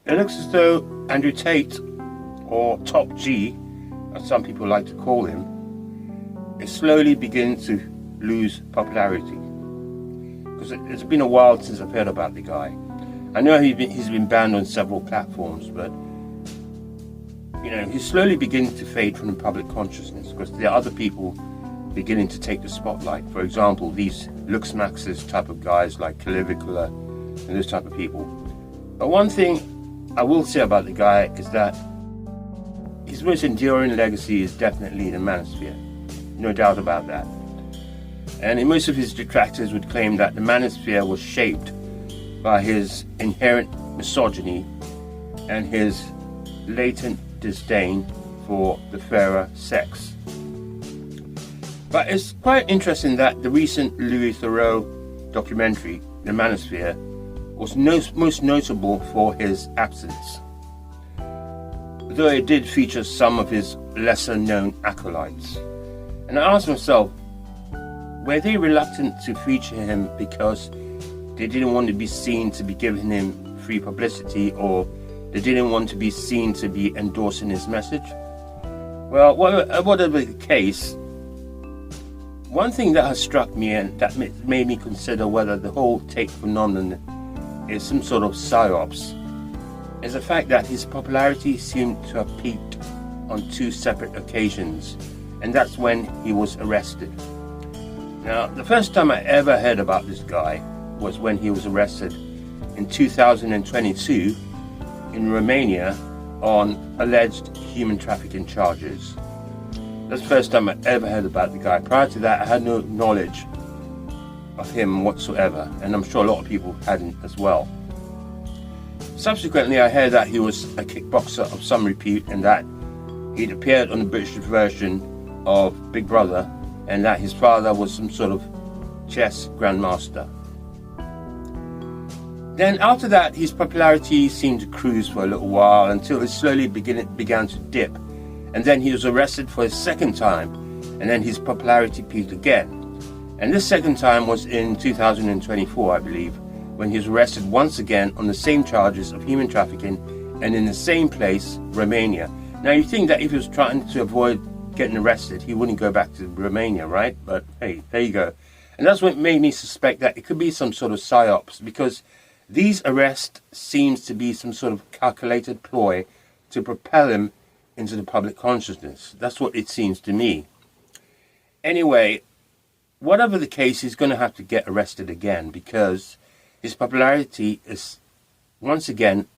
It looks as though Andrew Tate, or Top G, as some people like to call him, is slowly beginning to lose popularity. Because it's been a while since I've heard about the guy. I know he's been banned on several platforms, but he's slowly beginning to fade from the public consciousness because there are other people beginning to take the spotlight. For example, these Luxmaxes type of guys like Caligula and those type of people. But one thing I will say about the guy is that his most enduring legacy is definitely the manosphere. No doubt about that. And most of his detractors would claim that the manosphere was shaped by his inherent misogyny and his latent disdain for the fairer sex. But it's quite interesting that the recent Louis Theroux documentary, The Manosphere, was most notable for his absence, though it did feature some of his lesser-known acolytes. And I asked myself, were they reluctant to feature him because they didn't want to be seen to be giving him free publicity, or they didn't want to be seen to be endorsing his message? Well, whatever the case, one thing that has struck me and that made me consider whether the whole Tate phenomenon is some sort of psyops is the fact that his popularity seemed to have peaked on two separate occasions, and that's when he was arrested. Now, the first time I ever heard about this guy was when he was arrested in 2022 in Romania on alleged human trafficking charges. That's the first time I ever heard about the guy. Prior to that, I had no knowledge of him whatsoever, and I'm sure a lot of people hadn't as well. Subsequently, I heard that he was a kickboxer of some repute and that he'd appeared on the British version of Big Brother, and that his father was some sort of chess grandmaster. Then after that, his popularity seemed to cruise for a little while until it slowly began to dip. And then he was arrested for his second time, and then his popularity peaked again. And this second time was in 2024, I believe, when he was arrested once again on the same charges of human trafficking and in the same place, Romania. Now you think that if he was trying to avoid getting arrested, he wouldn't go back to Romania, right? But hey, there you go. And that's what made me suspect that it could be some sort of psyops, because these arrests seems to be some sort of calculated ploy to propel him into the public consciousness. That's what it seems to me. Anyway, whatever the case, he's going to have to get arrested again because his popularity is once again